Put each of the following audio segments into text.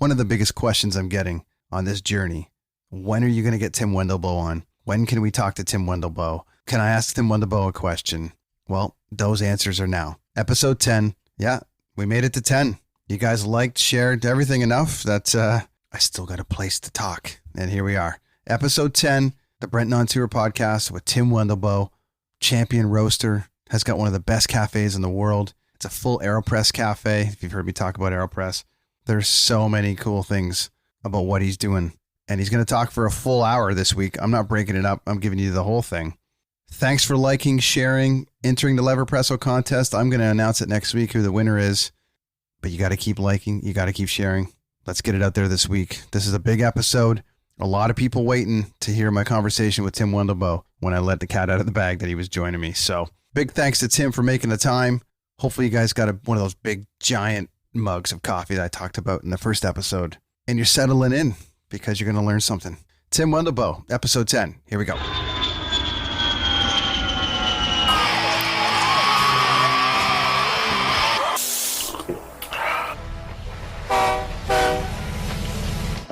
One of the biggest questions I'm getting on this journey, when are you going to get Tim Wendelboe on? When can we talk to Tim Wendelboe? Can I ask Tim Wendelboe a question? Well, those answers are now. Episode 10. Yeah, we made it to 10. You guys liked, shared everything enough that I still got a place to talk. And here we are. Episode 10, the Brenton on Tour podcast with Tim Wendelboe, champion roaster, has got one of the best cafes in the world. It's a full Aeropress cafe. If you've heard me talk about Aeropress, there's so many cool things about what he's doing. And he's going to talk for a full hour this week. I'm not breaking it up. I'm giving you the whole thing. Thanks for liking, sharing, entering the Leverpresso contest. I'm going to announce it next week who the winner is. But you got to keep liking. You got to keep sharing. Let's get it out there this week. This is a big episode. A lot of people waiting to hear my conversation with Tim Wendelboe when I let the cat out of the bag that he was joining me. So big thanks to Tim for making the time. Hopefully you guys got one of those big, giant mugs of coffee that I talked about in the first episode. And you're settling in because you're going to learn something. Tim Wendelboe, episode 10. Here we go.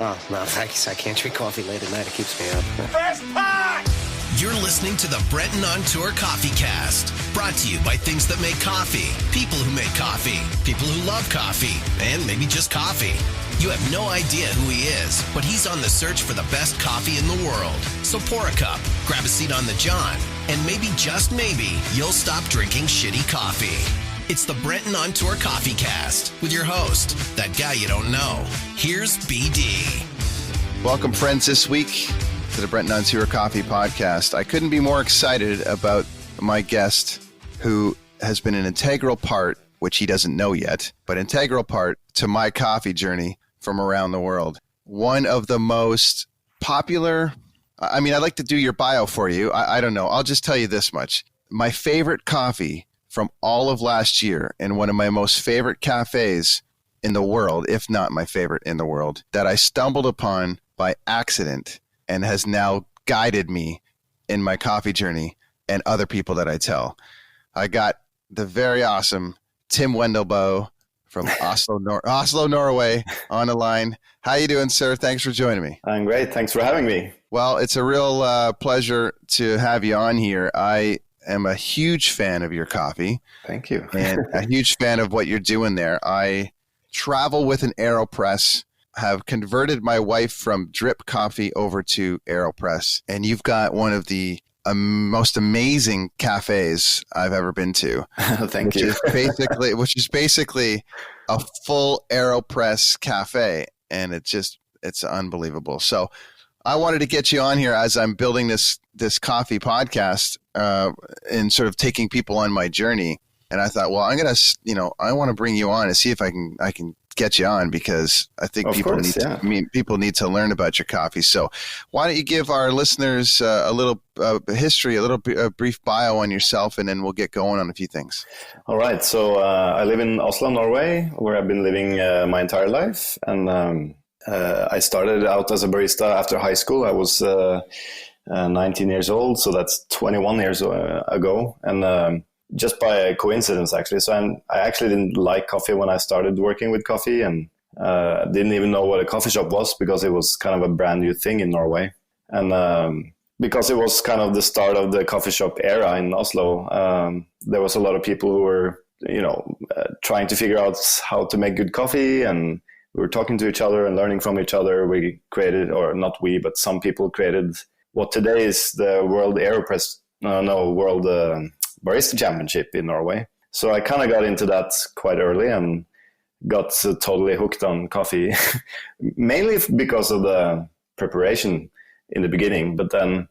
Oh, no, thanks. I can't drink coffee late at night. It keeps me up. First pot! You're listening to the Brenton on Tour Coffee Cast, brought to you by things that make coffee, people who make coffee, people who love coffee, and maybe just coffee. You have no idea who he is, but he's on the search for the best coffee in the world. So pour a cup, grab a seat on the John, and maybe, just maybe, you'll stop drinking shitty coffee. It's the Brenton on Tour Coffee Cast with your host, that guy you don't know. Here's BD. Welcome, friends, this week to the Brenton on Tour Coffee podcast. I couldn't be more excited about my guest, who has been an integral part, which he doesn't know yet, but integral part to my coffee journey from around the world. One of the most popular, I mean, I'd like to do your bio for you. I don't know. I'll just tell you this much. My favorite coffee from all of last year, and one of my most favorite cafes in the world, if not my favorite in the world, that I stumbled upon by accident and has now guided me in my coffee journey and other people that I tell. I got the very awesome Tim Wendelboe from Oslo, Norway on the line. How you doing, sir? Thanks for joining me. I'm great. Thanks for having me. Well, it's a real pleasure to have you on here. I am a huge fan of your coffee. Thank you. And a huge fan of what you're doing there. I travel with an Aeropress, have converted my wife from drip coffee over to Aeropress, and you've got one of the most amazing cafes I've ever been to. Thank you. Which is basically a full Aeropress cafe, and it's unbelievable. So I wanted to get you on here as I'm building this coffee podcast and sort of taking people on my journey. And I thought, well, I want to bring you on and see if I can get you on, because I think people need to learn about your coffee. So why don't you give our listeners a little history, a brief bio on yourself, and then we'll get going on a few things. All right. So I live in Oslo, Norway, where I've been living my entire life. And I started out as a barista after high school. I was 19 years old, so that's 21 years ago. And just by coincidence, actually. So I actually didn't like coffee when I started working with coffee, and didn't even know what a coffee shop was, because it was kind of a brand new thing in Norway. And because it was kind of the start of the coffee shop era in Oslo, there was a lot of people who were, trying to figure out how to make good coffee, and we were talking to each other and learning from each other. We created, or not we, but some people created what today is the World World Barista Championship in Norway. So I kind of got into that quite early and got totally hooked on coffee, mainly because of the preparation in the beginning. But then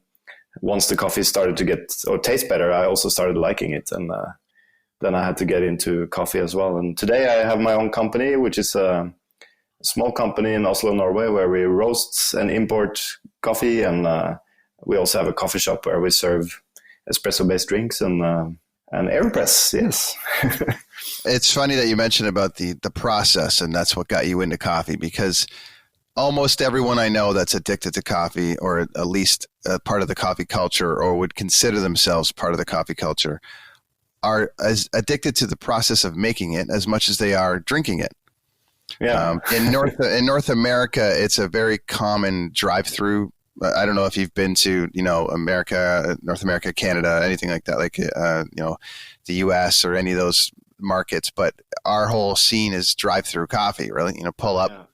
once the coffee started to get or taste better, I also started liking it. And then I had to get into coffee as well. And today I have my own company, which is a small company in Oslo, Norway, where we roast and import coffee. And we also have a coffee shop where we serve espresso-based drinks and Aeropress, yes. It's funny that you mentioned about the process, and that's what got you into coffee, because almost everyone I know that's addicted to coffee, or at least a part of the coffee culture, or would consider themselves part of the coffee culture, are as addicted to the process of making it as much as they are drinking it. Yeah. In North America, it's a very common drive-through. I don't know if you've been to, America, North America, Canada, anything like that, like, the US or any of those markets. But our whole scene is drive-through coffee, really. Pull up,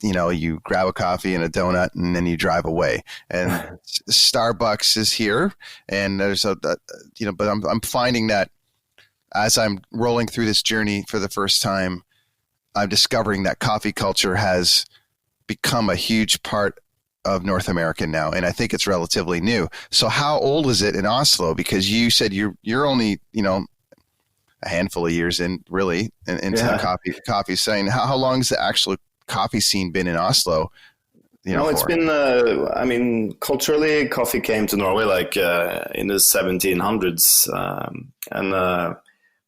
you grab a coffee and a donut, and then you drive away. And Starbucks is here, and there's but I'm finding that as I'm rolling through this journey for the first time, I'm discovering that coffee culture has become a huge part of North America now, and I think it's relatively new. So how old is it in Oslo? Because you said you're only a handful of years in, really, into the coffee scene. How long has the actual coffee scene been in Oslo? It's been culturally, coffee came to Norway like in the 1700s,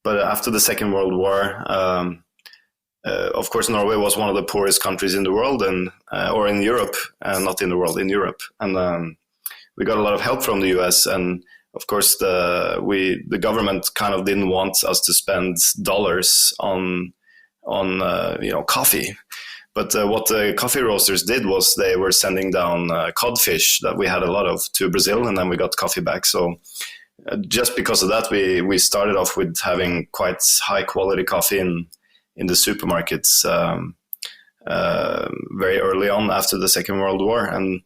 but after the Second World War, of course, Norway was one of the poorest countries in the world, or in Europe, not in the world, in Europe. And we got a lot of help from the US. And of course, the government kind of didn't want us to spend dollars on coffee. But what the coffee roasters did was they were sending down codfish that we had a lot of to Brazil, and then we got coffee back. So just because of that, we started off with having quite high quality coffee in the supermarkets very early on after the Second World War. And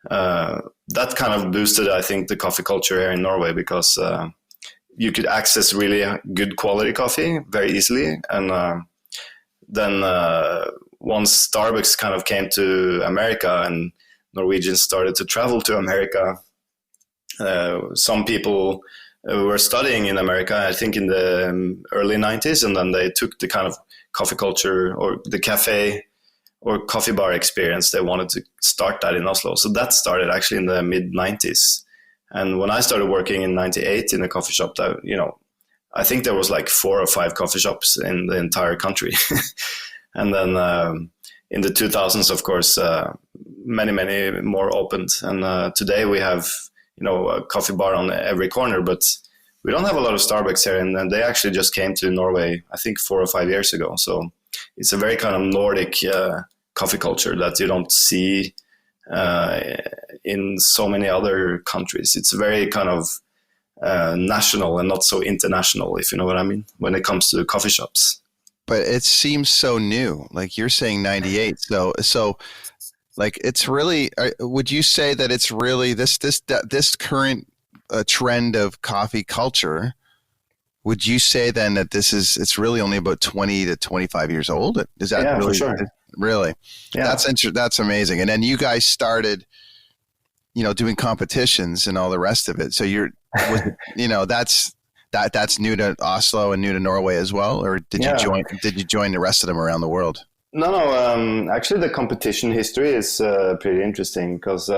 that kind of boosted, I think, the coffee culture here in Norway, because you could access really good quality coffee very easily. And then once Starbucks kind of came to America and Norwegians started to travel to America, some people were studying in America, I think in the early 90s, and then they took the kind of coffee culture or the cafe or coffee bar experience. They wanted to start that in Oslo. So that started actually in the mid 90s. And when I started working in 98 in a coffee shop, I think there was like 4 or 5 coffee shops in the entire country. And then in the 2000s, of course, many, many more opened. And today we have, a coffee bar on every corner, but we don't have a lot of Starbucks here. And they actually just came to Norway, I think 4 or 5 years ago. So it's a very kind of Nordic coffee culture that you don't see in so many other countries. It's very kind of national and not so international, if you know what I mean, when it comes to coffee shops. But it seems so new. Like you're saying 98. So like it's really, would you say that it's really this current trend of coffee culture? Would you say then that it's really only about 20 to 25 years old? Is that really? For sure. Really? Yeah. That's amazing. And then you guys started, doing competitions and all the rest of it. So that's new to Oslo and new to Norway as well, or did you join the rest of them around the world? No. Actually, the competition history is pretty interesting, because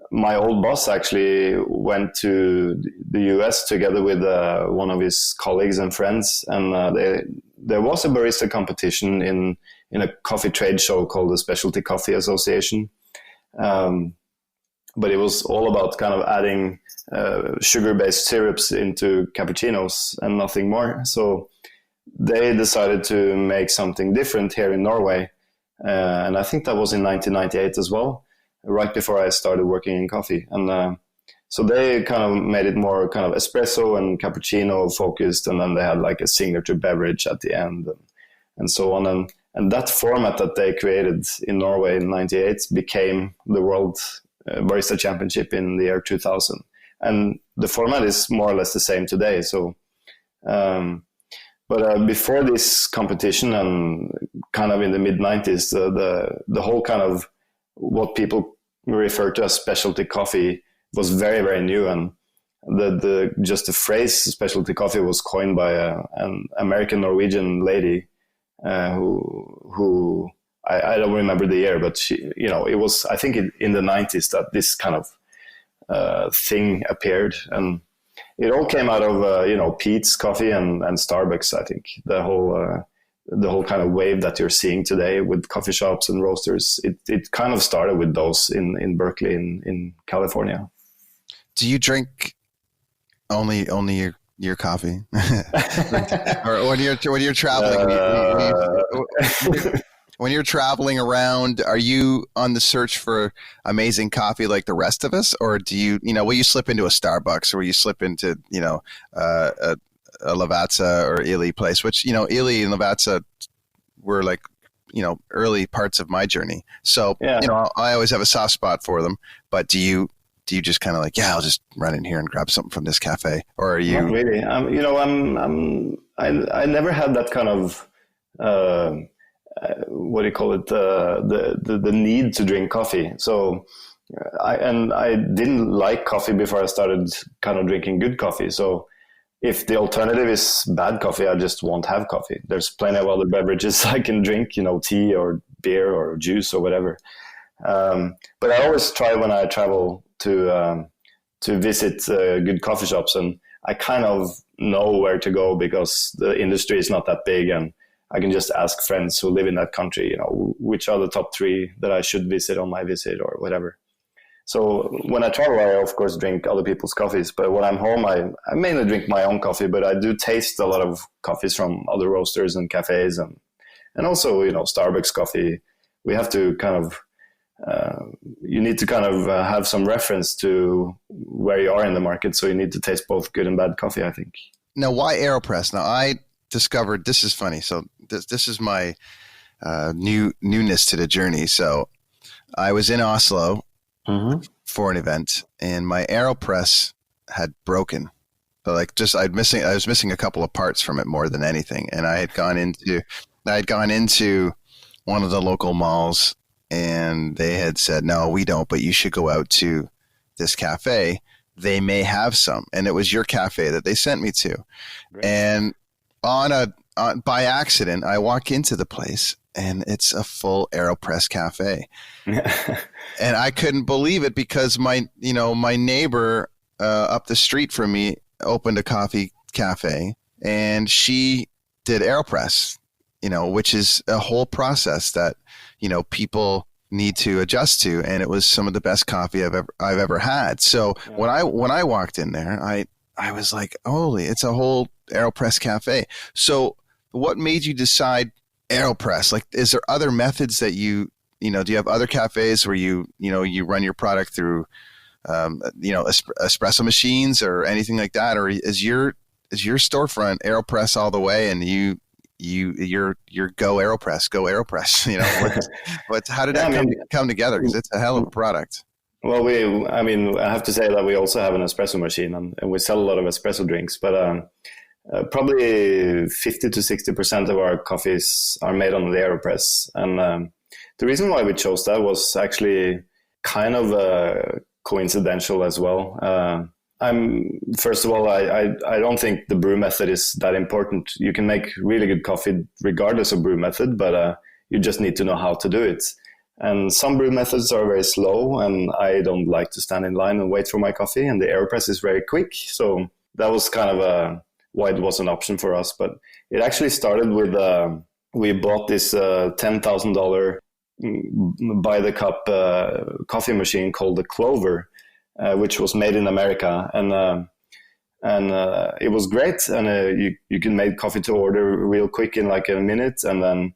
my old boss actually went to the US together with one of his colleagues and friends, and there was a barista competition in a coffee trade show called the Specialty Coffee Association. But it was all about kind of adding sugar-based syrups into cappuccinos and nothing more. So they decided to make something different here in Norway. And I think that was in 1998 as well, right before I started working in coffee. And so they kind of made it more kind of espresso and cappuccino focused. And then they had like a signature beverage at the end and so on. And that format that they created in Norway in 98 became the World Barista Championship in the year 2000. And the format is more or less the same today. So, but before this competition and kind of in the mid 90s, the whole kind of what people refer to as specialty coffee was very, very new. And just the phrase specialty coffee was coined by an American Norwegian lady who I don't remember the year, but she, it was, I think in the 90s that this kind of thing appeared, and it all came out of Peet's Coffee and Starbucks. I think the whole kind of wave that you're seeing today with coffee shops and roasters, it kind of started with those in Berkeley in California. Do you drink only your your coffee? Or when you're traveling, when you're traveling around, are you on the search for amazing coffee like the rest of us, or do you will you slip into a Starbucks, or will you slip into a Lavazza or Illy place? Which Illy and Lavazza were like early parts of my journey. So I always have a soft spot for them. But do you just kind of like, I'll just run in here and grab something from this cafe, or are you? Not really. I never had that kind of what do you call it? The need to drink coffee. So I didn't like coffee before I started kind of drinking good coffee. So if the alternative is bad coffee, I just won't have coffee. There's plenty of other beverages I can drink, tea or beer or juice or whatever. But I always try when I travel to visit good coffee shops, and I kind of know where to go because the industry is not that big, and I can just ask friends who live in that country, which are the top 3 that I should visit on my visit or whatever. So when I travel, I of course drink other people's coffees, but when I'm home, I mainly drink my own coffee, but I do taste a lot of coffees from other roasters and cafes, and also, Starbucks coffee. We have to kind of, you need to kind of have some reference to where you are in the market. So you need to taste both good and bad coffee, I think. Now, why Aeropress? Now, I discovered, this is funny. So this is my newness to the journey. So I was in Oslo for an event, and my Aeropress had broken. So I was missing a couple of parts from it more than anything. And I had gone into one of the local malls, and they had said, no, we don't, but you should go out to this cafe. They may have some. And it was your cafe that they sent me to. Great. And by accident, I walk into the place, and it's a full Aeropress cafe. And I couldn't believe it because my neighbor up the street from me opened a coffee cafe, and she did Aeropress, which is a whole process that, people need to adjust to. And it was some of the best coffee I've ever had. So when I walked in there, I was like, holy, it's a whole Aeropress cafe. So what made you decide Aeropress? Like, is there other methods that do you have other cafes where you run your product through, espresso machines or anything like that? Or is your storefront Aeropress all the way, and you're go Aeropress? How did that come together? Because it's a hell of a product. Well, I have to say that we also have an espresso machine, and we sell a lot of espresso drinks, but probably 50 to 60% of our coffees are made on the Aeropress. And the reason why we chose that was actually kind of coincidental as well. First of all, I don't think the brew method is that important. You can make really good coffee regardless of brew method, but you just need to know how to do it. And some brew methods are very slow, and I don't like to stand in line and wait for my coffee. And the Aeropress is very quick. So that was kind of why it was an option for us. But it actually started with, we bought this $10,000 by the cup coffee machine called the Clover, which was made in America. And it was great. And you can make coffee to order real quick in like a minute. And then,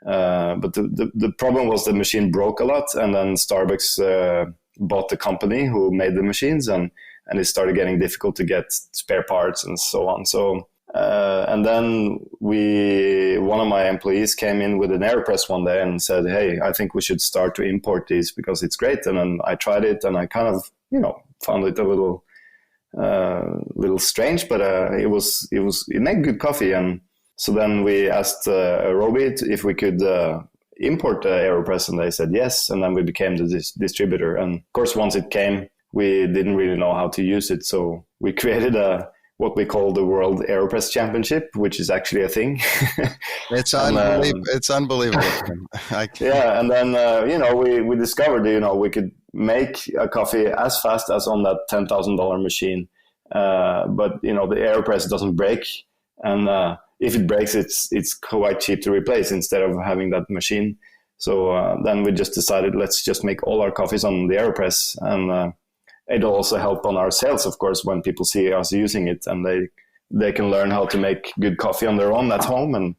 but the problem was the machine broke a lot. And then Starbucks bought the company who made the machines, and it started getting difficult to get spare parts and so on. So, and then one of my employees came in with an Aeropress one day and said, hey, I think we should start to import these because it's great. And then I tried it, and I kind of, found it a little strange, but it made good coffee. And so then we asked Robi if we could import the Aeropress, and they said yes. And then we became the distributor. And of course, once it came, we didn't really know how to use it. So we created what we call the World Aeropress Championship, which is actually a thing. It's unbelievable. It's unbelievable. Yeah. And then, we discovered, we could make a coffee as fast as on that $10,000 machine. But, the Aeropress doesn't break. And if it breaks, it's quite cheap to replace instead of having that machine. So then we just decided, let's just make all our coffees on the Aeropress. And it'll also help on our sales, of course, when people see us using it, and they they can learn how to make good coffee on their own at home. And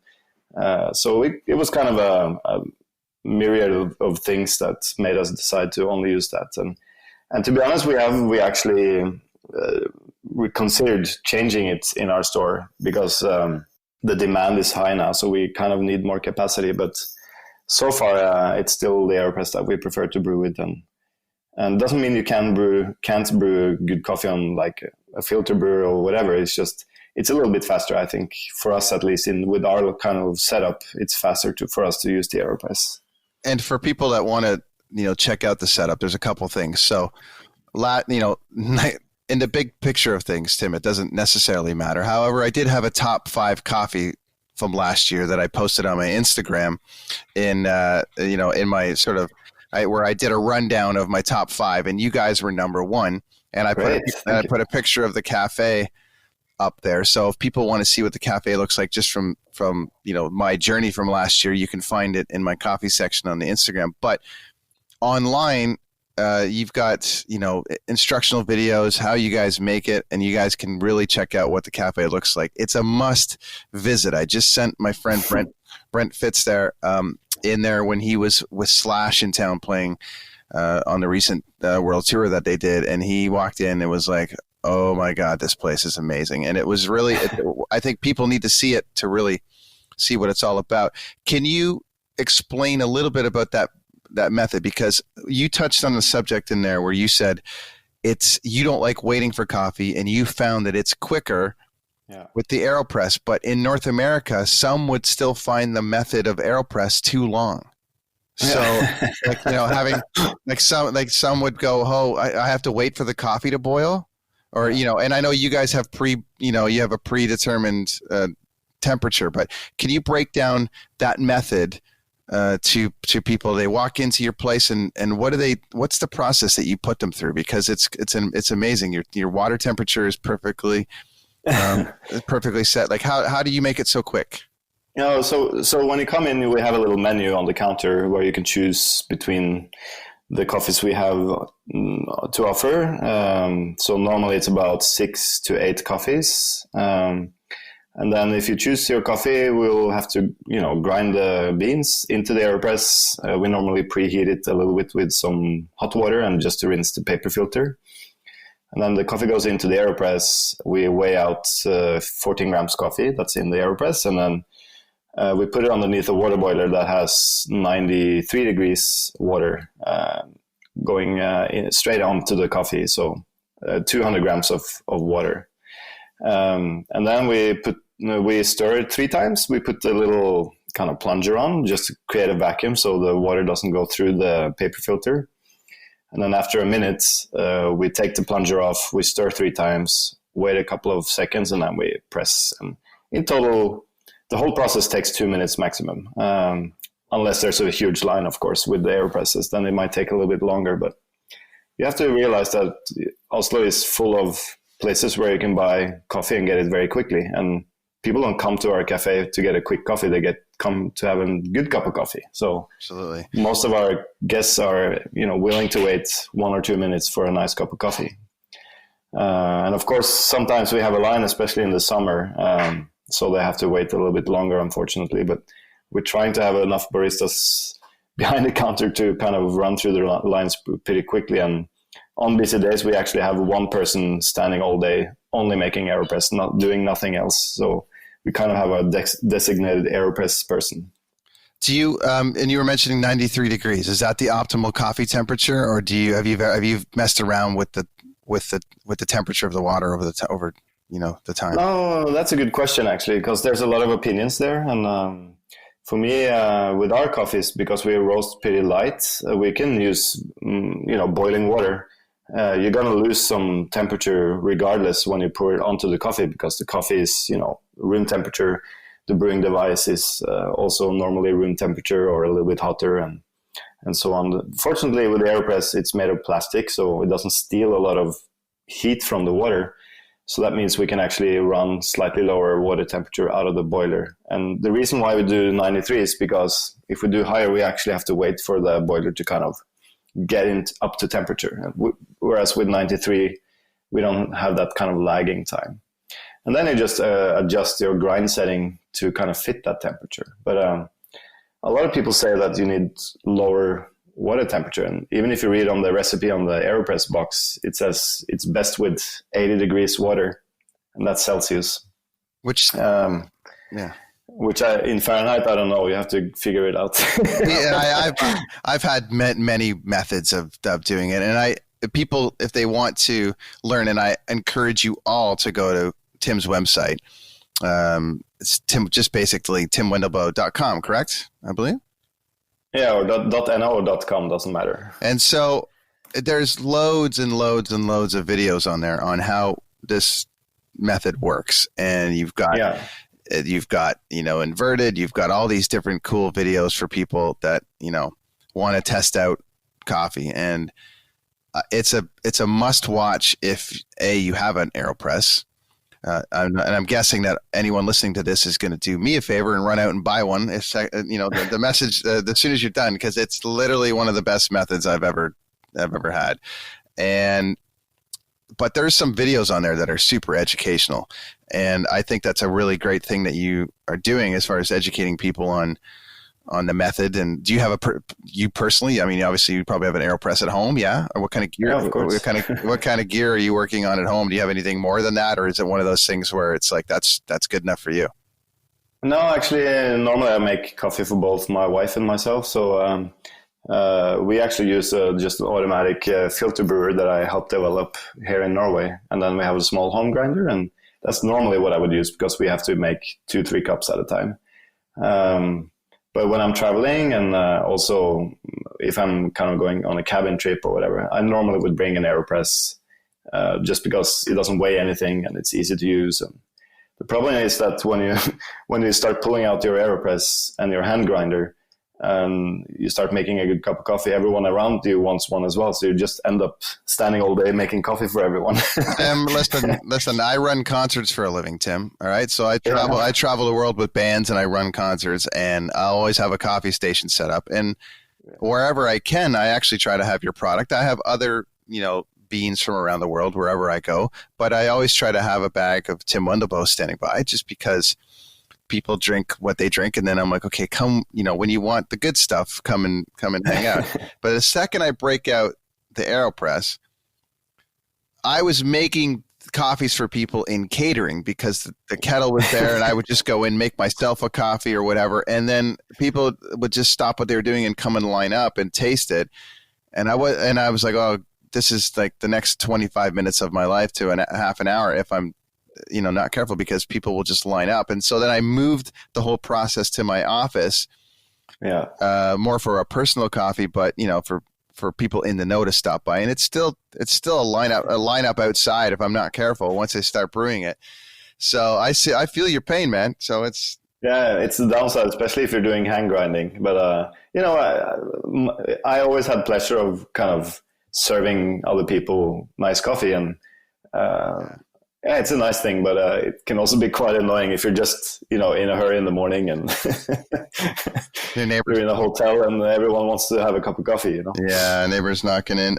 so it was kind of a myriad of things that made us decide to only use that. And to be honest, we actually we considered changing it in our store because the demand is high now, so we kind of need more capacity. But so far, it's still the Aeropress that we prefer to brew with, and doesn't mean you can't brew good coffee on like a filter brewer or whatever. It's just it's a little bit faster, I think, for us at least. With our kind of setup, it's faster for us to use the Aeropress. And for people that want to check out the setup, there's a couple things. So, in the big picture of things, Tim, it doesn't necessarily matter. However, I did have a top 5 coffee from last year that I posted on my Instagram in my sort of where I did a rundown of my top 5, and you guys were number 1. And I put a picture of the cafe up there. So if people want to see what the cafe looks like just from my journey from last year, you can find it in my coffee section on the Instagram. But online, you've got, instructional videos, how you guys make it, and you guys can really check out what the cafe looks like. It's a must visit. I just sent my friend Brent Fitz there in there when he was with Slash in town playing on the recent world tour that they did. And he walked in and was like, oh my God, this place is amazing. And it was really, I think people need to see it to really see what it's all about. Can you explain a little bit about that method? Because you touched on the subject in there where you said you don't like waiting for coffee, and you found that it's quicker with the Aeropress. But in North America, some would still find the method of Aeropress too long. So, some would go, I have to wait for the coffee to boil, or and I know you guys have you have a predetermined temperature, but can you break down that method to people? They walk into your place, and what's the process that you put them through? Because it's amazing. Your water temperature is perfectly set. Like how do you make it so quick? So when you come in, we have a little menu on the counter where you can choose between the coffees we have to offer. So normally it's about 6 to 8 coffees. And then if you choose your coffee, we'll have to, grind the beans into the Aeropress. We normally preheat it a little bit with some hot water and just to rinse the paper filter. And then the coffee goes into the Aeropress. We weigh out 14 grams coffee that's in the Aeropress. And then we put it underneath a water boiler that has 93 degrees water going straight onto the coffee. So 200 grams of water. And then we stir it 3 times. We put a little kind of plunger on just to create a vacuum so the water doesn't go through the paper filter. And then after a minute, we take the plunger off, we stir 3 times, wait a couple of seconds, and then we press. And in total, the whole process takes 2 minutes maximum. Unless there's a huge line, of course, with the Aeropresses, then it might take a little bit longer. But you have to realize that Oslo is full of places where you can buy coffee and get it very quickly. And people don't come to our cafe to get a quick coffee. They come to have a good cup of coffee. So absolutely, most of our guests are, willing to wait 1 or 2 minutes for a nice cup of coffee. And of course, sometimes we have a line, especially in the summer. So they have to wait a little bit longer, unfortunately. But we're trying to have enough baristas behind the counter to kind of run through the lines pretty quickly. And on busy days, we actually have one person standing all day, only making Aeropress, not doing nothing else. So we kind of have a designated Aeropress person. Do you and you were mentioning 93 degrees? Is that the optimal coffee temperature, or have you messed around with the temperature of the water over the time? No, that's a good question actually, because there's a lot of opinions there. And for me, with our coffees, because we roast pretty light, we can use boiling water. You're going to lose some temperature regardless when you pour it onto the coffee, because the coffee is, room temperature. The brewing device is also normally room temperature or a little bit hotter and so on. Fortunately, with the Aeropress, it's made of plastic, so it doesn't steal a lot of heat from the water. So that means we can actually run slightly lower water temperature out of the boiler. And the reason why we do 93 is because if we do higher, we actually have to wait for the boiler to kind of get up to temperature. Whereas with 93, we don't have that kind of lagging time. And then you just adjust your grind setting to kind of fit that temperature. But a lot of people say that you need lower water temperature. And even if you read on the recipe on the Aeropress box, it says it's best with 80 degrees water, and that's Celsius. Which, Which in Fahrenheit, I don't know. You have to figure it out. I've had many methods of doing it. And people, if they want to learn, and I encourage you all to go to Tim's website. It's just basically timwendelboe.com, correct? I believe. Yeah, or .no or .com, doesn't matter. And so there's loads and loads and loads of videos on there on how this method works. And you've got, inverted, you've got all these different cool videos for people that, want to test out coffee. And it's a must watch if you have an Aeropress. And I'm guessing that anyone listening to this is going to do me a favor and run out and buy one. If the message as soon as you're done, because it's literally one of the best methods I've ever had. But there's some videos on there that are super educational, and I think that's a really great thing that you are doing as far as educating people on the method. And do you have you personally? I mean, obviously you probably have an Aeropress at home, yeah? Or what kind of gear? Yeah, of course. What kind of gear are you working on at home? Do you have anything more than that, or is it one of those things where it's like that's good enough for you? No, actually, normally I make coffee for both my wife and myself. So we actually use just an automatic filter brewer that I helped develop here in Norway, and then we have a small home grinder, and that's normally what I would use because we have to make 2-3 cups at a time. But when I'm traveling and also if I'm kind of going on a cabin trip or whatever, I normally would bring an Aeropress just because it doesn't weigh anything and it's easy to use. And the problem is that when you start pulling out your Aeropress and your hand grinder, you start making a good cup of coffee, everyone around you wants one as well. So you just end up standing all day making coffee for everyone. Listen, I run concerts for a living, Tim. All right. So I travel the world with bands and I run concerts, and I always have a coffee station set up. And wherever I can, I actually try to have your product. I have other, beans from around the world wherever I go, but I always try to have a bag of Tim Wendelboe standing by, just because people drink what they drink, and then I'm like, okay, come, when you want the good stuff, come and hang out. But the second I break out the Aeropress, I was making coffees for people in catering because the kettle was there, and I would just go in, make myself a coffee or whatever, and then people would just stop what they were doing and come and line up and taste it. And I was like, oh, this is like the next 25 minutes of my life to a half an hour if I'm not careful, because people will just line up. And so then I moved the whole process to my office, more for a personal coffee, but for people in the know to stop by. And it's still a lineup outside if I'm not careful once I start brewing it. So I feel your pain, man. So it's the downside, especially if you're doing hand grinding. But I always had pleasure of kind of serving other people nice coffee, and it's a nice thing, but it can also be quite annoying if you're just, in a hurry in the morning and your neighbors you're in a hotel and everyone wants to have a cup of coffee, Yeah, neighbors knocking in.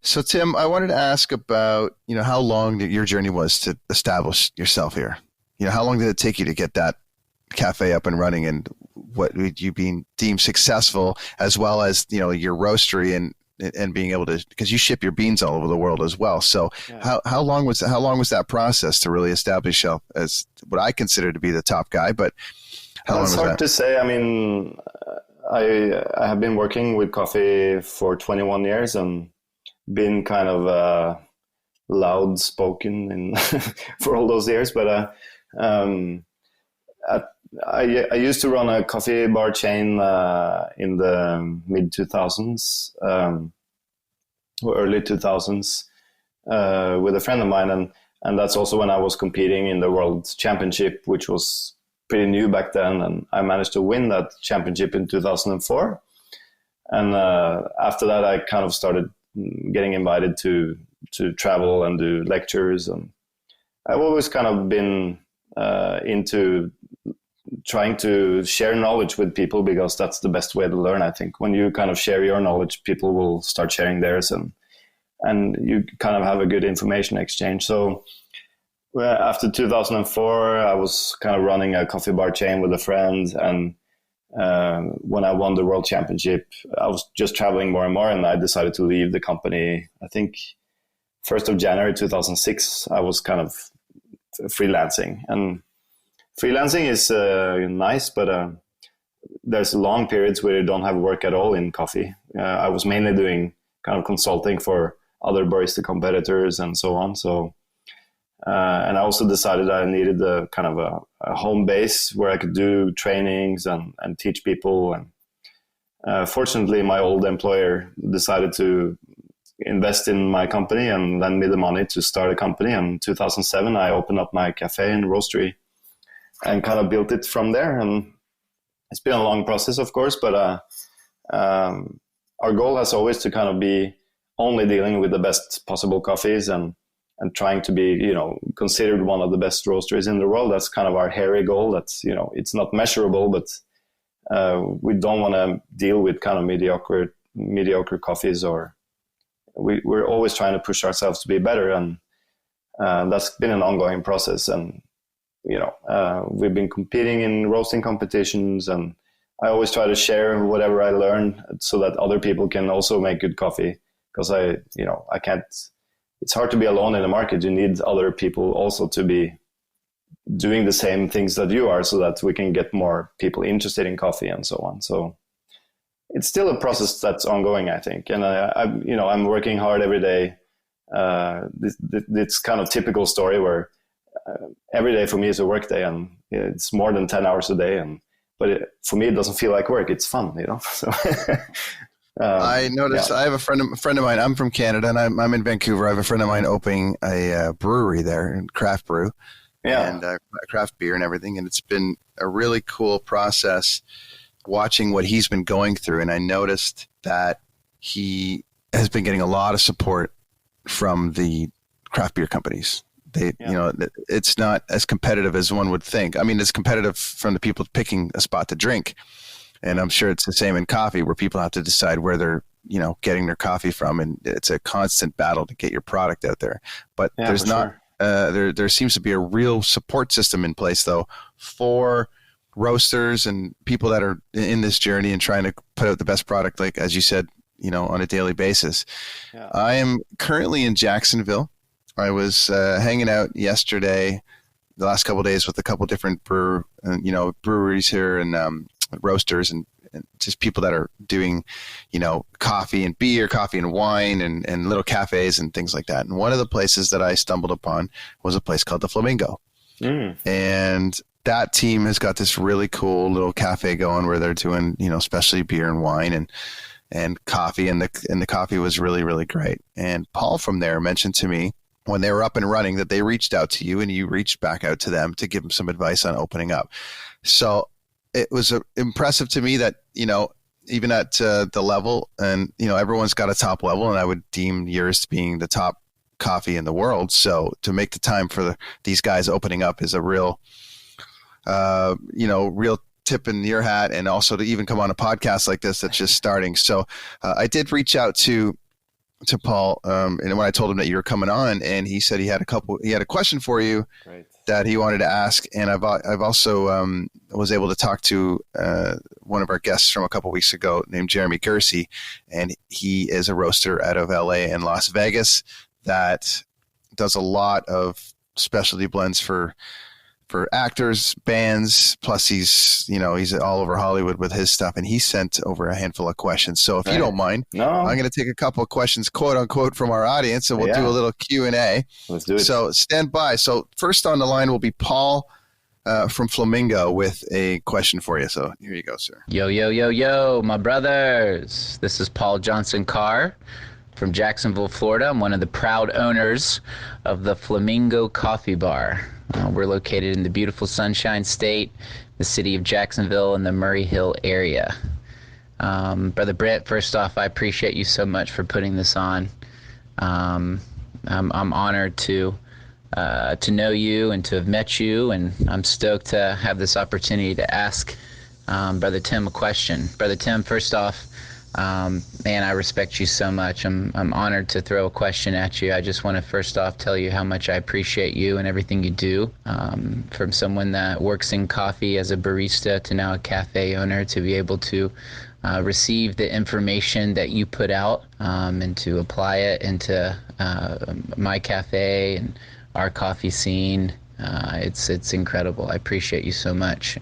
So Tim, I wanted to ask about, how long your journey was to establish yourself here. How long did it take you to get that cafe up and running, and what would you be deemed successful, as well as, your roastery and being able to, because you ship your beans all over the world as well. So how long was that process to really establish yourself as what I consider to be the top guy? But how long was that? It's hard to say. I mean, I have been working with coffee for 21 years and been kind of loud spoken for all those years. But I used to run a coffee bar chain in the mid 2000s or early 2000s with a friend of mine, and that's also when I was competing in the World Championship, which was pretty new back then, and I managed to win that championship in 2004. And after that, I kind of started getting invited to travel and do lectures, and I've always kind of been into trying to share knowledge with people, because that's the best way to learn. I think when you kind of share your knowledge, people will start sharing theirs, and you kind of have a good information exchange. So Well, after 2004, I was kind of running a coffee bar chain with a friend, and when I won the World Championship, I was just traveling more and more, and I decided to leave the company. I think 1st of January 2006, I was kind of freelancing. And freelancing is nice, but there's long periods where you don't have work at all in coffee. I was mainly doing kind of consulting for other barista competitors and so on. So, and I also decided I needed a kind of a home base where I could do trainings and teach people. And fortunately, my old employer decided to invest in my company and lend me the money to start a company. And in 2007, I opened up my cafe and roastery and kind of built it from there. And it's been a long process, of course, but our goal has always to kind of be only dealing with the best possible coffees and trying to be, considered one of the best roasteries in the world. That's kind of our hairy goal. That's, it's not measurable, but we don't want to deal with kind of mediocre coffees, or we're always trying to push ourselves to be better. And that's been an ongoing process. And, we've been competing in roasting competitions, and I always try to share whatever I learn so that other people can also make good coffee. Because I can't, it's hard to be alone in the market. You need other people also to be doing the same things that you are, so that we can get more people interested in coffee and so on. So it's still a process that's ongoing, I think. And I'm working hard every day. This kind of typical story where every day for me is a work day, and it's more than 10 hours a day. But for me, it doesn't feel like work. It's fun, So I noticed. Yeah. I have a friend of mine. I'm from Canada, and I'm in Vancouver. I have a friend of mine opening a brewery there, craft brew, and craft beer and everything. And it's been a really cool process watching what he's been going through. And I noticed that he has been getting a lot of support from the craft beer companies. It's not as competitive as one would think. I mean, it's competitive from the people picking a spot to drink. And I'm sure it's the same in coffee, where people have to decide where they're, getting their coffee from. And it's a constant battle to get your product out there. But there's not, there seems to be a real support system in place, though, for roasters and people that are in this journey and trying to put out the best product, like, as you said, on a daily basis. Yeah. I am currently in Jacksonville. I was hanging out yesterday, the last couple of days, with a couple different breweries here and roasters and just people that are doing, coffee and beer, coffee and wine and little cafes and things like that. And one of the places that I stumbled upon was a place called the Flamingo. And that team has got this really cool little cafe going where they're doing, especially beer and wine and coffee. And the coffee was really, really great. And Paul from there mentioned to me, when they were up and running, that they reached out to you and you reached back out to them to give them some advice on opening up. So it was impressive to me that, even at the level, and, everyone's got a top level, and I would deem yours being the top coffee in the world. So to make the time for these guys opening up is a real, real tip in your hat, and also to even come on a podcast like this that's just starting. So I did reach out to Paul, and when I told him that you were coming on, and he said he had a question for you. Right. That he wanted to ask. And I've also was able to talk to one of our guests from a couple weeks ago named Jeremy Gersey, and he is a roaster out of LA and Las Vegas that does a lot of specialty blends for actors, bands, plus he's all over Hollywood with his stuff, and he sent over a handful of questions. So if you don't mind, I'm going to take a couple of questions, quote unquote, from our audience, and we'll do a little Q&A. Let's do it. So stand by. So first on the line will be Paul from Flamingo with a question for you. So here you go, sir. Yo, my brothers. This is Paul Johnson Carr from Jacksonville, Florida. I'm one of the proud owners of the Flamingo Coffee Bar. We're located in the beautiful Sunshine State, the city of Jacksonville, in the Murray Hill area. Brother Brett, first off, I appreciate you so much for putting this on. I'm honored to know you and to have met you, and I'm stoked to have this opportunity to ask Brother Tim a question. Brother Tim, first off, Man, I respect you so much. I'm honored to throw a question at you. I just want to first off tell you how much I appreciate you and everything you do. From someone that works in coffee as a barista to now a cafe owner, to be able to receive the information that you put out and to apply it into my cafe and our coffee scene. It's incredible. I appreciate you so much.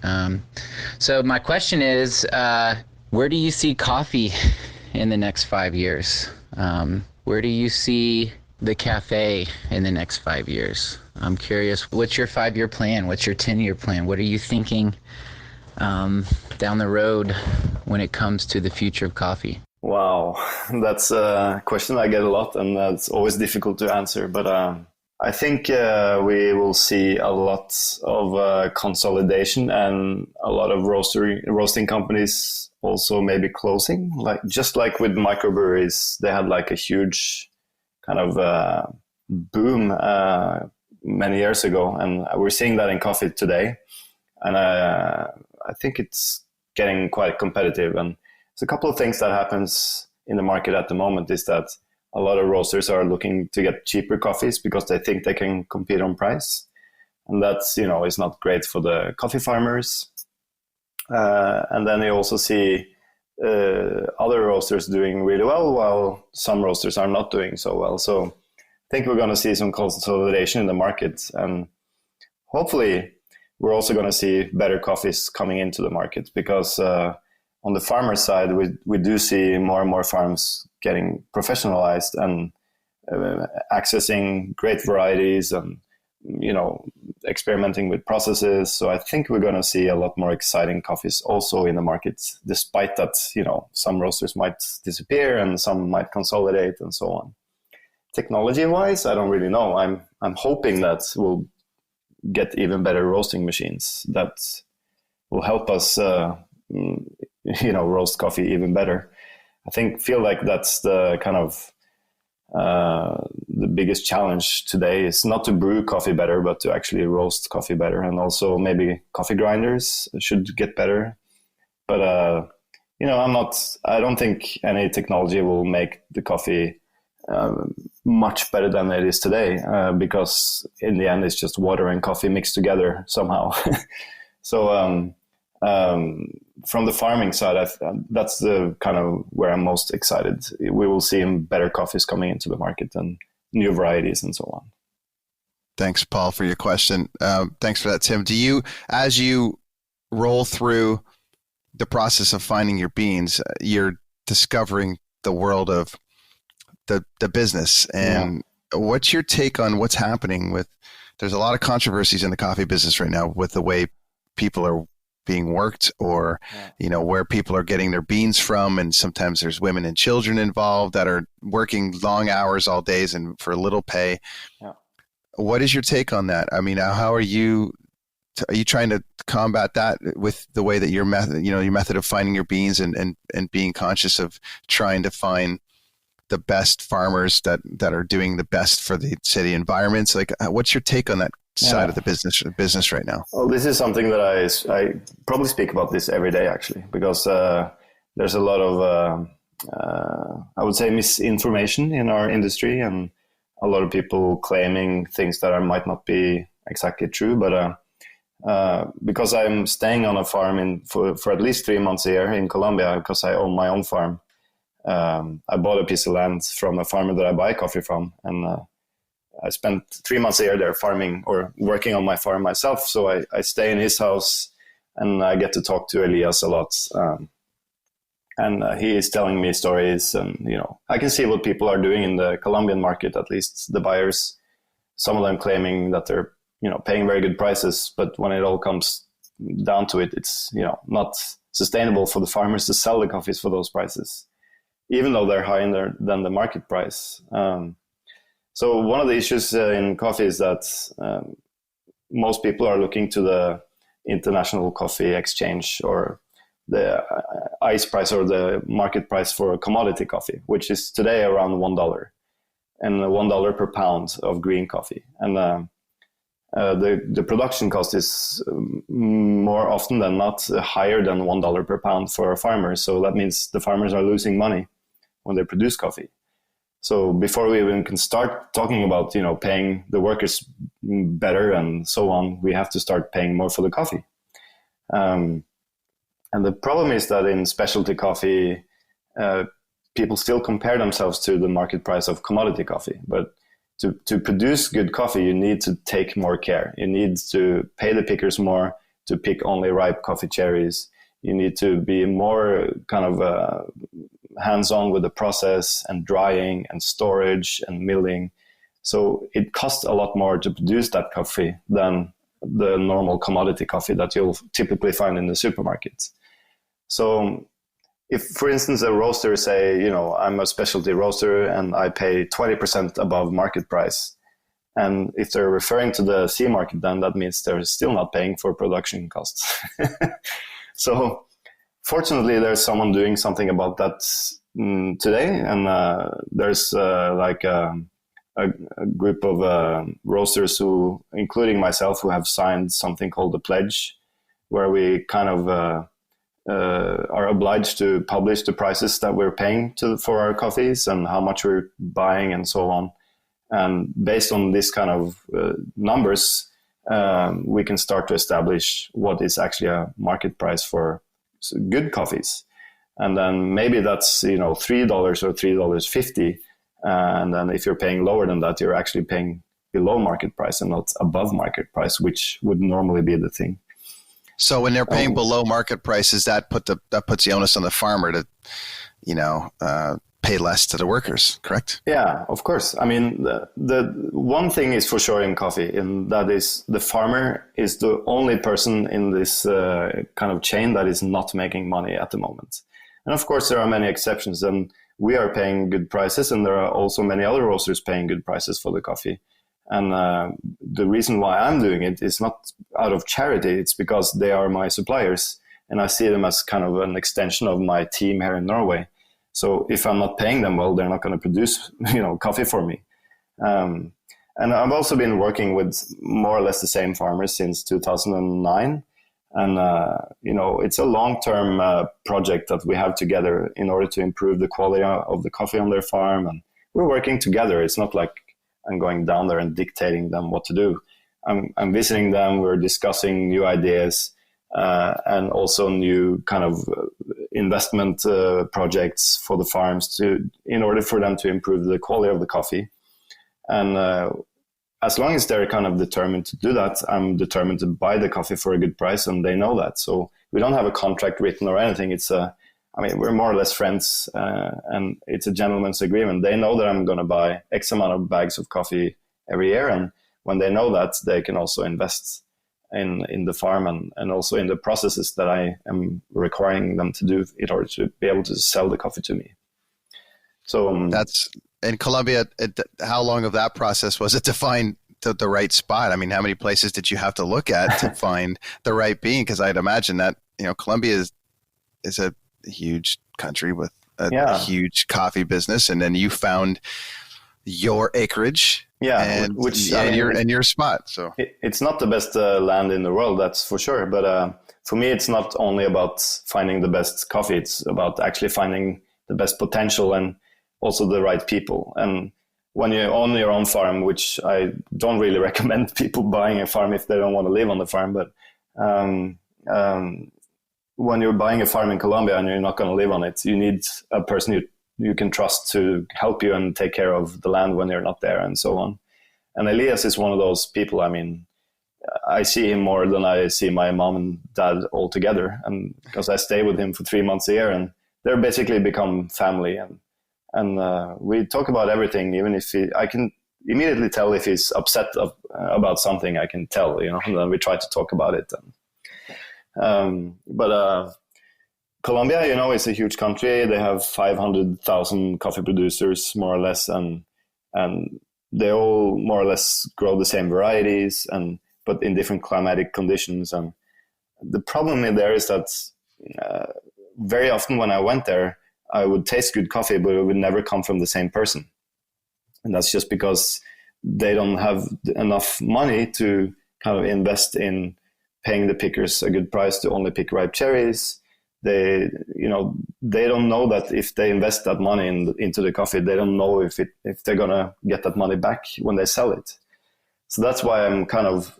So my question is, where do you see coffee in the next 5 years? Where do you see the cafe in the next 5 years? I'm curious, what's your 5-year plan? What's your 10-year plan? What are you thinking down the road when it comes to the future of coffee? Wow, that's a question I get a lot, and it's always difficult to answer. But I think we will see a lot of consolidation and a lot of roasting companies also maybe closing. Just like with microbreweries, they had like a huge kind of boom many years ago, and we're seeing that in coffee today. And I think it's getting quite competitive. And there's a couple of things that happens in the market at the moment is that a lot of roasters are looking to get cheaper coffees because they think they can compete on price. And that's, is not great for the coffee farmers. And then you also see other roasters doing really well, while some roasters are not doing so well. So I think we're going to see some consolidation in the market. And hopefully we're also going to see better coffees coming into the market, because on the farmer side, we do see more and more farms getting professionalized and accessing great varieties and, experimenting with processes. So I think we're going to see a lot more exciting coffees also in the market, despite that, some roasters might disappear and some might consolidate and so on. Technology-wise, I don't really know. I'm hoping that we'll get even better roasting machines that will help us, roast coffee even better. Feel like that's the kind of the biggest challenge today is not to brew coffee better, but to actually roast coffee better. And also maybe coffee grinders should get better. But, I don't think any technology will make the coffee much better than it is today, because in the end it's just water and coffee mixed together somehow. So from the farming side, that's the kind of where I'm most excited. We will see better coffees coming into the market and new varieties and so on. Thanks, Paul, for your question. Thanks for that, Tim. Do you, as you roll through the process of finding your beans, you're discovering the world of the business, and what's your take on what's happening with, there's a lot of controversies in the coffee business right now with the way people are being worked, or where people are getting their beans from, and sometimes there's women and children involved that are working long hours all days and for little pay. What is your take on that? I mean, how are you trying to combat that with the way that your method of finding your beans and being conscious of trying to find the best farmers that are doing the best for the city environments? Like, what's your take on that side of the business right now? Well, this is something that I probably speak about this every day, actually, because there's a lot of I would say misinformation in our industry, and a lot of people claiming things that might not be exactly true. But because I'm staying on a farm for at least 3 months a year in Colombia, because I own my own farm, I bought a piece of land from a farmer that I buy coffee from, and I spent 3 months a year there farming or working on my farm myself. So I stay in his house, and I get to talk to Elias a lot. And he is telling me stories, and, I can see what people are doing in the Colombian market, at least the buyers, some of them claiming that they're, paying very good prices. But when it all comes down to it, it's, not sustainable for the farmers to sell the coffees for those prices, even though they're higher than the market price. So one of the issues in coffee is that most people are looking to the International Coffee Exchange, or the ICE price, or the market price for commodity coffee, which is today around $1, and $1 per pound of green coffee. And the production cost is more often than not higher than $1 per pound for a farmer. So that means the farmers are losing money when they produce coffee. So before we even can start talking about, paying the workers better and so on, we have to start paying more for the coffee. And the problem is that in specialty coffee, people still compare themselves to the market price of commodity coffee. But to produce good coffee, you need to take more care. You need to pay the pickers more to pick only ripe coffee cherries. You need to be more kind of hands-on with the process and drying and storage and milling. So it costs a lot more to produce that coffee than the normal commodity coffee that you'll typically find in the supermarkets. So if, for instance, a roaster say, I'm a specialty roaster and I pay 20% above market price. And if they're referring to the C market, then that means they're still not paying for production costs. So fortunately, there's someone doing something about that today. And there's a group of roasters who, including myself, who have signed something called the pledge, where we kind of are obliged to publish the prices that we're paying for our coffees and how much we're buying and so on. And based on this kind of numbers, we can start to establish what is actually a market price for good coffees. And then maybe that's, $3 or $3.50. And then if you're paying lower than that, you're actually paying below market price and not above market price, which would normally be the thing. So when they're paying below market prices, that puts the onus on the farmer to, pay less to the workers, correct? Yeah, of course. I mean, the one thing is for sure in coffee, and that is the farmer is the only person in this kind of chain that is not making money at the moment. And of course, there are many exceptions, and we are paying good prices, and there are also many other roasters paying good prices for the coffee. And the reason why I'm doing it is not out of charity. It's because they are my suppliers, and I see them as kind of an extension of my team here in Norway. So if I'm not paying them well, they're not going to produce, coffee for me. And I've also been working with more or less the same farmers since 2009. And, it's a long-term project that we have together in order to improve the quality of the coffee on their farm. And we're working together. It's not like I'm going down there and dictating them what to do. I'm visiting them. We're discussing new ideas and also new kind of investment projects for the farms in order for them to improve the quality of the coffee. And as long as they're kind of determined to do that, I'm determined to buy the coffee for a good price, and they know that. So we don't have a contract written or anything. We're more or less friends, and it's a gentleman's agreement. They know that I'm going to buy X amount of bags of coffee every year. And when they know that, they can also invest in the farm and also in the processes that I am requiring them to do in order to be able to sell the coffee to me. So that's in Colombia. How long of that process was it to find the right spot? I mean, how many places did you have to look at to find the right bean? Because I'd imagine that, Colombia is a huge country with a huge coffee business, and then you found your acreage, and your spot. So it's not the best land in the world, that's for sure. But for me, it's not only about finding the best coffee; it's about actually finding the best potential and also the right people. And when you own your own farm, which I don't really recommend people buying a farm if they don't want to live on the farm, but when you're buying a farm in Colombia and you're not going to live on it, you need a person you can trust to help you and take care of the land when you're not there and so on. And Elias is one of those people. I mean, I see him more than I see my mom and dad all together, and because I stay with him for 3 months a year, and they're basically become family. And we talk about everything, even if I can immediately tell if he's upset about something. I can tell, and then we try to talk about it. But Colombia, is a huge country. They have 500,000 coffee producers, more or less, and they all more or less grow the same varieties, but in different climatic conditions. And the problem there is that very often when I went there, I would taste good coffee, but it would never come from the same person. And that's just because they don't have enough money to kind of invest in paying the pickers a good price to only pick ripe cherries. They don't know that if they invest that money into the coffee, they don't know if they're gonna get that money back when they sell it. So that's why I'm kind of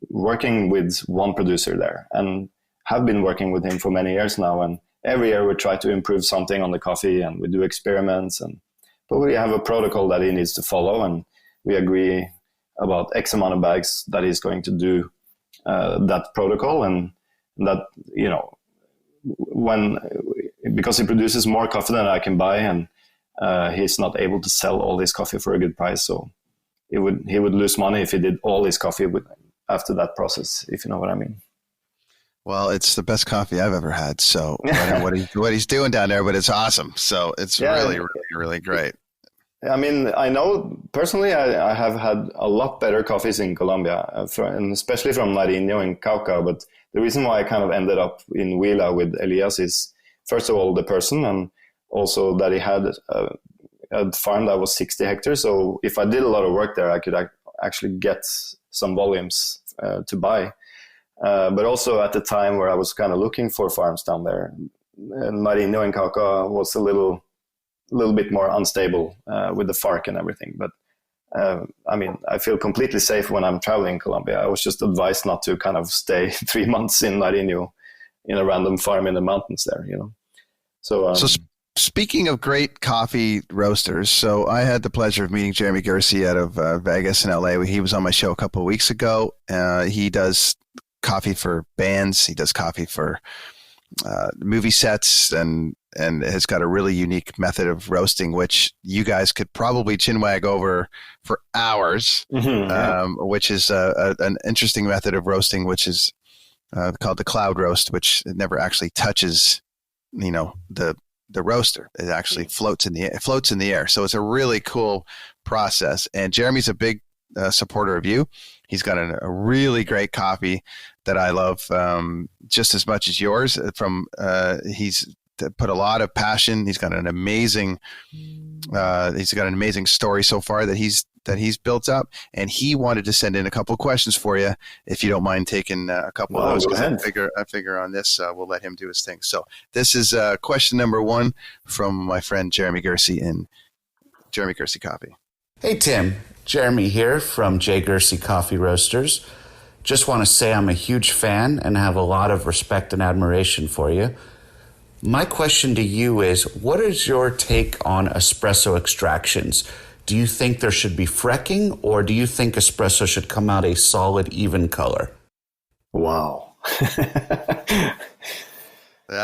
working with one producer there, and have been working with him for many years now. And every year we try to improve something on the coffee, and we do experiments. But we have a protocol that he needs to follow, and we agree about X amount of bags that he's going to do that protocol, and that because he produces more coffee than I can buy, and he's not able to sell all his coffee for a good price. So he would lose money if he did all his coffee after that process, if you know what I mean. Well, it's the best coffee I've ever had. So what he's doing down there, but it's awesome. So it's really, really, really great. I mean, I know personally, I have had a lot better coffees in Colombia, and especially from Nariño and Cauca. But the reason why I kind of ended up in Huila with Elias is, first of all, the person, and also that he had a farm that was 60 hectares. So if I did a lot of work there, I could actually get some volumes to buy. But also at the time where I was kind of looking for farms down there, Nariño and Cauca was a little bit more unstable with the FARC and everything. But I mean, I feel completely safe when I'm traveling in Colombia. I was just advised not to kind of stay 3 months in Nariño in a random farm in the mountains there, So speaking of great coffee roasters, so I had the pleasure of meeting Jeremy Gersey out of Vegas and LA. He was on my show a couple of weeks ago. He does coffee for bands. He does coffee for movie sets, and has got a really unique method of roasting, which you guys could probably chinwag over for hours, which is an interesting method of roasting, which is called the cloud roast, which never actually touches, the roaster. It actually floats in the air. So it's a really cool process. And Jeremy's a big supporter of you. He's got a really great coffee that I love just as much as yours. He's put a lot of passion. He's got an amazing story so far that he's built up, and he wanted to send in a couple of questions for you, if you don't mind taking a couple of those. I figure on this we'll let him do his thing. So this is question number 1 from my friend Jeremy Gersey in Jeremy Gersey Coffee. Hey Tim, Jeremy here from J. Gersey Coffee Roasters. Just want to say I'm a huge fan and have a lot of respect and admiration for you. My question to you is, what is your take on espresso extractions? Do you think there should be frecking, or do you think espresso should come out a solid, even color? Wow.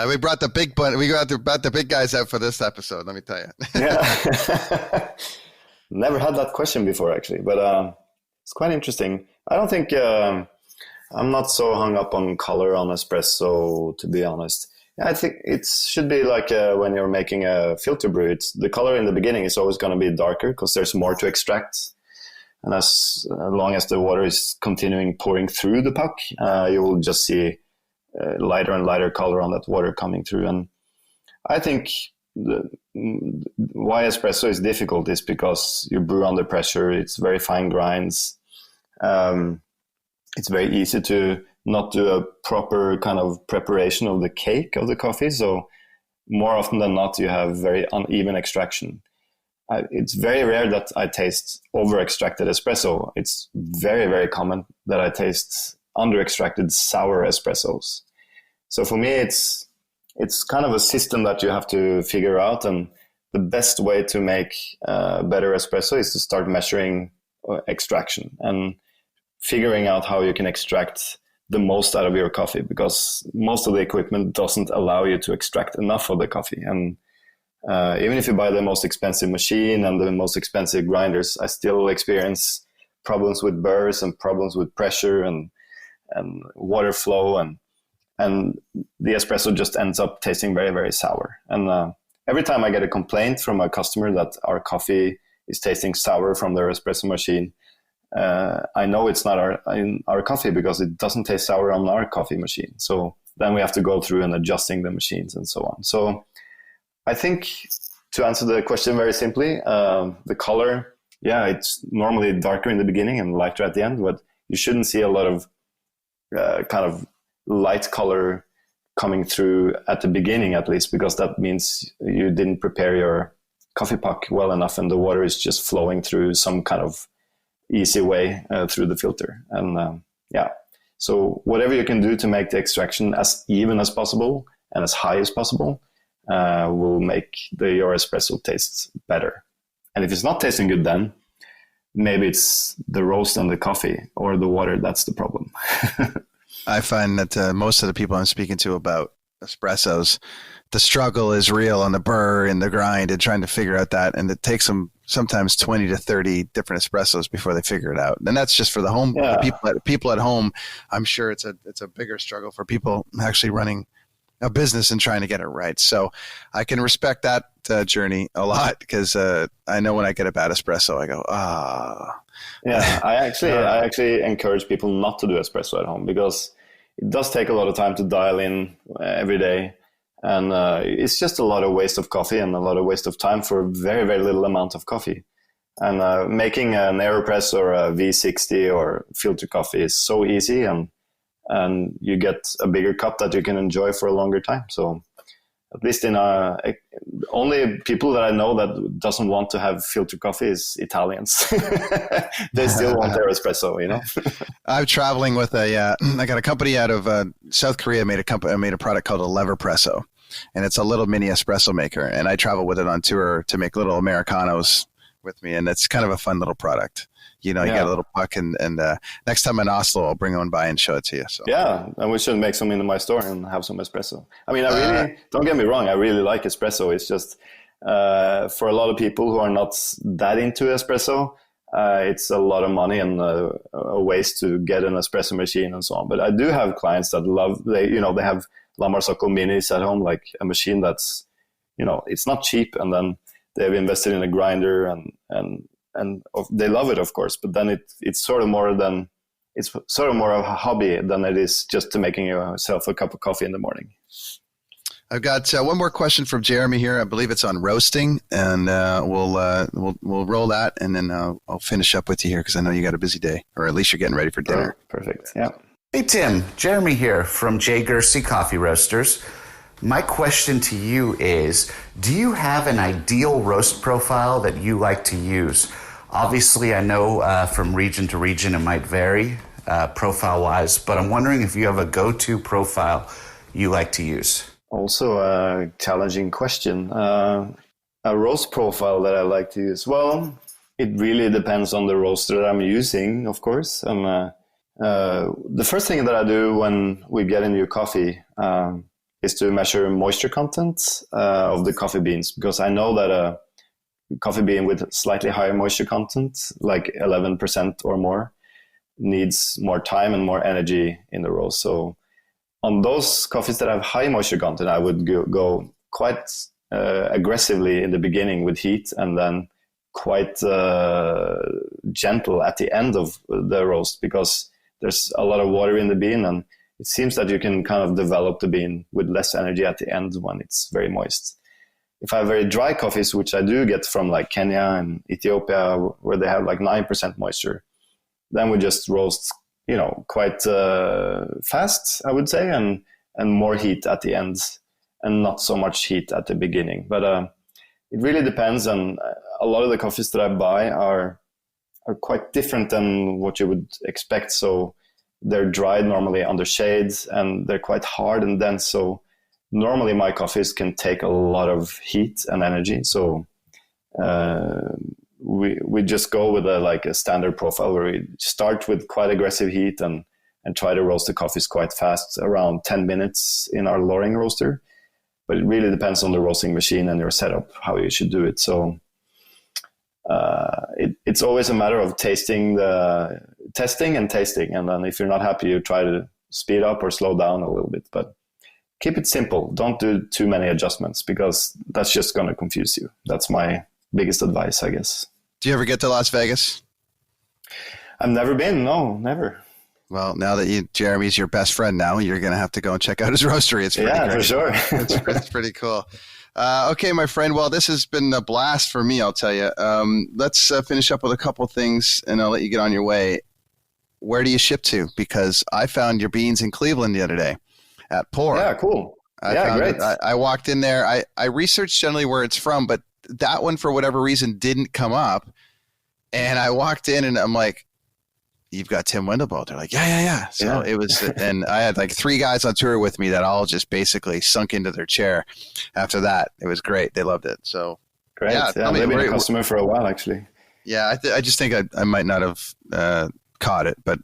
We brought the big guys out for this episode, let me tell you. Yeah. Never had that question before, actually, but it's quite interesting. I don't think I'm not so hung up on color on espresso, to be honest. I think it should be like when you're making a filter brew. The color in the beginning is always going to be darker because there's more to extract. And as long as the water is continuing pouring through the puck, you will just see lighter and lighter color on that water coming through. And I think why espresso is difficult is because you brew under pressure. It's very fine grinds. It's very easy to not do a proper kind of preparation of the cake of the coffee. So more often than not, you have very uneven extraction. It's very rare that I taste over-extracted espresso. It's very, very common that I taste under-extracted sour espressos. So for me, it's kind of a system that you have to figure out. And the best way to make better espresso is to start measuring extraction and figuring out how you can extract the most out of your coffee, because most of the equipment doesn't allow you to extract enough of the coffee. And even if you buy the most expensive machine and the most expensive grinders, I still experience problems with burrs and problems with pressure and water flow, and the espresso just ends up tasting very, very sour. And every time I get a complaint from a customer that our coffee is tasting sour from their espresso machine, I know it's not our coffee because it doesn't taste sour on our coffee machine. So then we have to go through and adjusting the machines and so on. So I think, to answer the question very simply, the color, yeah, it's normally darker in the beginning and lighter at the end, but you shouldn't see a lot of kind of light color coming through at the beginning, at least, because that means you didn't prepare your coffee puck well enough and the water is just flowing through some kind of easy way through the filter. And so whatever you can do to make the extraction as even as possible and as high as possible will make your espresso taste better. And if it's not tasting good, then maybe it's the roast and the coffee or the water that's the problem. I find that most of the people I'm speaking to about espressos, the struggle is real on the burr and the grind and trying to figure out that. And it takes them sometimes 20 to 30 different espressos before they figure it out. And that's just for the home people at home. I'm sure it's a bigger struggle for people actually running a business and trying to get it right. So I can respect that journey a lot because I know when I get a bad espresso, I go, Yeah, I actually encourage people not to do espresso at home because it does take a lot of time to dial in every day. And it's just a lot of waste of coffee and a lot of waste of time for a very, very little amount of coffee. And making an Aeropress or a V60 or filter coffee is so easy, and you get a bigger cup that you can enjoy for a longer time. So at least only people that I know that doesn't want to have filter coffee is Italians. They still want their espresso, you know. I'm traveling with I got a company out of South Korea made a product called Aeropress, and it's a little mini espresso maker. And I travel with it on tour to make little Americanos with me, and it's kind of a fun little product. You know, you get a little puck, and next time in Oslo, I'll bring one by and show it to you. So. Yeah, and we should make some in my store and have some espresso. I mean, I really, don't get me wrong, I really like espresso. It's just, for a lot of people who are not that into espresso, it's a lot of money and a waste to get an espresso machine and so on. But I do have clients that they have La Marzocco Minis at home, like a machine that's, it's not cheap, and then they've invested in a grinder and they love it, of course, but then it's sort of more of a hobby than it is just to making yourself a cup of coffee in the morning. I've got one more question from Jeremy here. I believe it's on roasting, and we'll roll that, and then I'll finish up with you here because I know you got a busy day, or at least you're getting ready for dinner. Oh, perfect. Yeah. Hey Tim, Jeremy here from Gersey Coffee Roasters. My question to you is, do you have an ideal roast profile that you like to use? Obviously, I know from region to region it might vary profile-wise, but I'm wondering if you have a go-to profile you like to use. Also a challenging question. A roast profile that I like to use? Well, it really depends on the roaster that I'm using, of course. And the first thing that I do when we get a new coffee is to measure moisture content of the coffee beans, because I know that a coffee bean with slightly higher moisture content, like 11% or more, needs more time and more energy in the roast. So on those coffees that have high moisture content, I would go quite aggressively in the beginning with heat, and then quite gentle at the end of the roast, because there's a lot of water in the bean, and it seems that you can kind of develop the bean with less energy at the end when it's very moist. If I have very dry coffees, which I do get from like Kenya and Ethiopia, where they have like 9% moisture, then we just roast, quite fast, I would say, and more heat at the end, and not so much heat at the beginning. But it really depends, and a lot of the coffees that I buy are quite different than what you would expect. So they're dried normally under shades, and they're quite hard and dense. So normally my coffees can take a lot of heat and energy. So we just go with a standard profile where we start with quite aggressive heat and try to roast the coffees quite fast, around 10 minutes in our lowering roaster. But it really depends on the roasting machine and your setup, how you should do it. So it's always a matter of testing and tasting. And then if you're not happy, you try to speed up or slow down a little bit. But keep it simple. Don't do too many adjustments, because that's just going to confuse you. That's my biggest advice, I guess. Do you ever get to Las Vegas? I've never been. No, never. Well, now that Jeremy's your best friend now, you're going to have to go and check out his roastery. It's pretty great. For sure. it's pretty cool. Okay, my friend. Well, this has been a blast for me, I'll tell you. Let's finish up with a couple things, and I'll let you get on your way. where do you ship to? Because I found your beans in Cleveland the other day at Pour. Yeah, cool. Great. I walked in there. I researched generally where it's from, but that one, for whatever reason, didn't come up. And I walked in and I'm like, you've got Tim Wendelboe. They're like, yeah. So it was, and I had like 3 guys on tour with me that all just basically sunk into their chair after that. It was great. They loved it. So great. Yeah, they've been a customer for a while, actually. Yeah, I just think I might not have caught it, but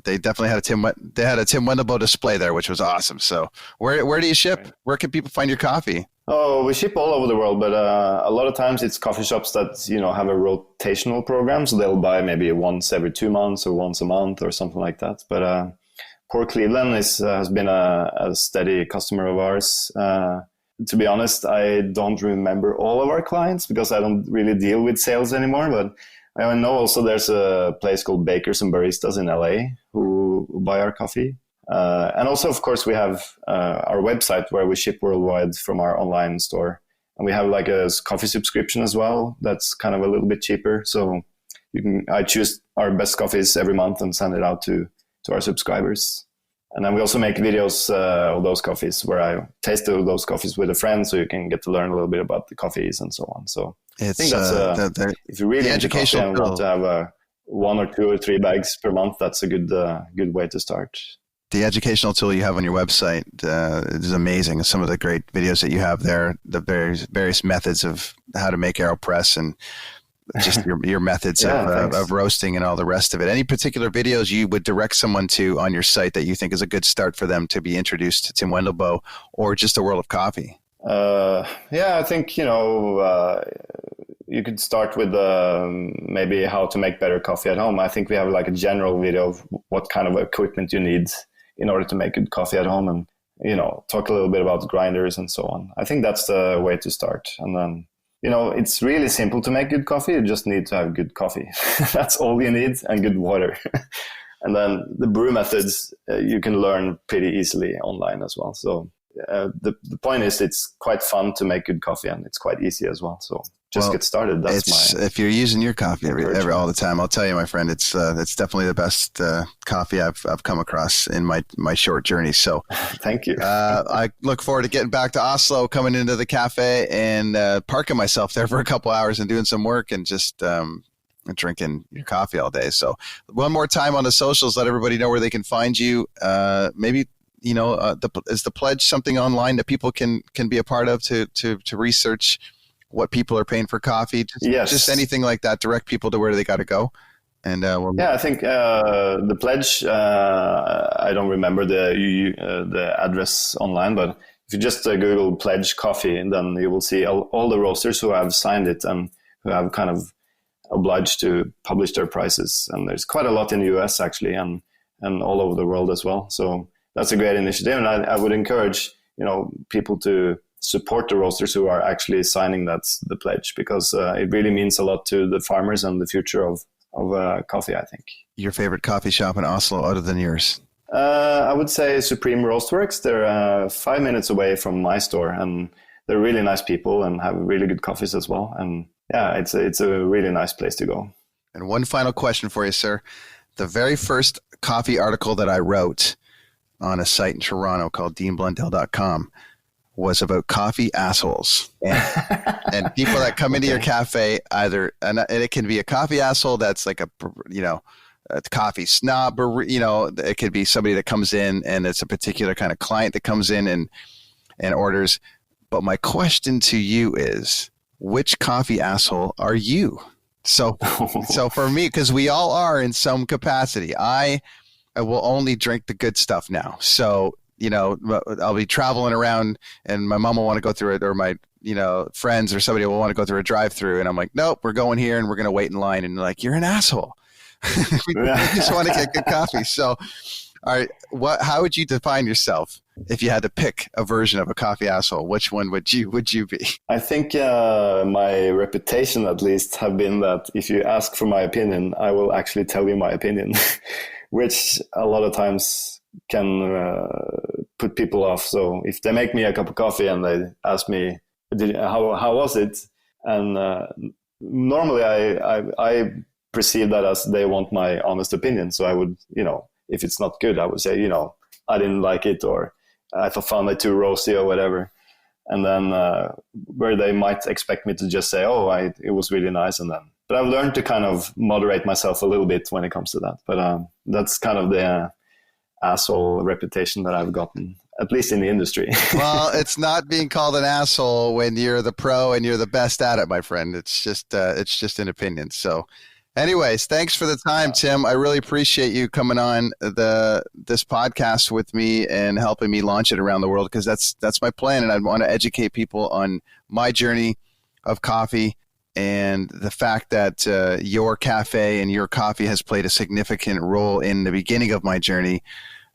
they definitely had a Tim Wendelboe display there, which was awesome. So where do you ship? Where can people find your coffee? Oh, we ship all over the world, but a lot of times it's coffee shops that have a rotational program, so they'll buy maybe once every 2 months or once a month or something like that. But Port Cleveland has been a steady customer of ours. To be honest, I don't remember all of our clients because I don't really deal with sales anymore. But I know also there's a place called Bakers and Baristas in LA who buy our coffee. And also, of course, we have our website where we ship worldwide from our online store. And we have like a coffee subscription as well. That's kind of a little bit cheaper. So I choose our best coffees every month and send it out to our subscribers. And then we also make videos of those coffees where I taste those coffees with a friend, so you can get to learn a little bit about the coffees and so on. So I think that's if you're really into coffee and want to have 1 or 2 or 3 bags per month, that's a good way to start. The educational tool you have on your website is amazing. Some of the great videos that you have there, the various methods of how to make Aeropress and just your methods of roasting and all the rest of it. Any particular videos you would direct someone to on your site that you think is a good start for them to be introduced to Tim Wendelboe or just the world of coffee? I think, you could start with maybe how to make better coffee at home. I think we have like a general video of what kind of equipment you need in order to make good coffee at home and, talk a little bit about grinders and so on. I think that's the way to start. And then, it's really simple to make good coffee. You just need to have good coffee. That's all you need, and good water. And then the brew methods, you can learn pretty easily online as well. So the point is it's quite fun to make good coffee, and it's quite easy as well. So just get started. If you're using your coffee every all the time, I'll tell you, my friend, it's definitely the best coffee I've come across in my short journey. So thank you. I look forward to getting back to Oslo, coming into the cafe and parking myself there for a couple hours and doing some work and just drinking your coffee all day. So one more time on the socials, let everybody know where they can find you. Maybe is the pledge something online that people can be a part of to research what people are paying for coffee? Just anything like that. Direct people to where they got to go. And I think the pledge. I don't remember the address online, but if you just Google pledge coffee, then you will see all the roasters who have signed it and who have kind of obliged to publish their prices. And there's quite a lot in the US actually, and all over the world as well. So that's a great initiative, and I would encourage people to support the roasters who are actually signing the pledge, because it really means a lot to the farmers and the future of coffee, I think. Your favorite coffee shop in Oslo other than yours? I would say Supreme Roastworks. They're 5 minutes away from my store, and they're really nice people and have really good coffees as well. And it's a really nice place to go. And one final question for you, sir. The very first coffee article that I wrote on a site in Toronto called deanblundell.com was about coffee assholes and people that come into your cafe and it can be a coffee asshole that's like a coffee snob, or it could be somebody that comes in and it's a particular kind of client that comes in and orders. But my question to you is, which coffee asshole are you? So for me, because we all are in some capacity, I will only drink the good stuff now. So I'll be traveling around and my mom will want to go through it, or my, friends or somebody will want to go through a drive-through. And I'm like, nope, we're going here and we're going to wait in line. And like, you're an asshole. We just want to get good coffee. So, all right, how would you define yourself if you had to pick a version of a coffee asshole? Which one would you be? I think my reputation, at least, have been that if you ask for my opinion, I will actually tell you my opinion, which a lot of times can put people off. So if they make me a cup of coffee and they ask me, how was it? And normally I perceive that as they want my honest opinion. So I would, if it's not good, I would say, I didn't like it, or I found it too roasty or whatever. And then where they might expect me to just say, it was really nice. But I've learned to kind of moderate myself a little bit when it comes to that. But that's kind of the asshole reputation that I've gotten, at least in the industry. Well, it's not being called an asshole when you're the pro and you're the best at it, my friend. It's just an opinion. So anyways, thanks for the time, Tim. I really appreciate you coming on this podcast with me and helping me launch it around the world, because that's my plan. And I want to educate people on my journey of coffee and the fact that your cafe and your coffee has played a significant role in the beginning of my journey.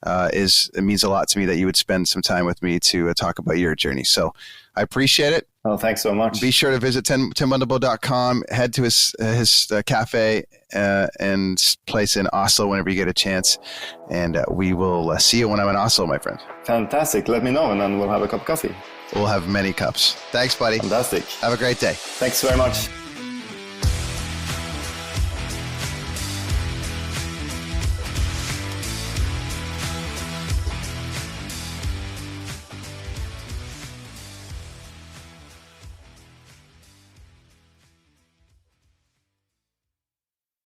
It means a lot to me that you would spend some time with me to talk about your journey. So I appreciate it. Oh, thanks so much. Be sure to visit timwendelboe.com, head to his cafe and place in Oslo whenever you get a chance. And we will see you when I'm in Oslo, my friend. Fantastic. Let me know, and then we'll have a cup of coffee. We'll have many cups. Thanks, buddy. Fantastic. Have a great day. Thanks very much.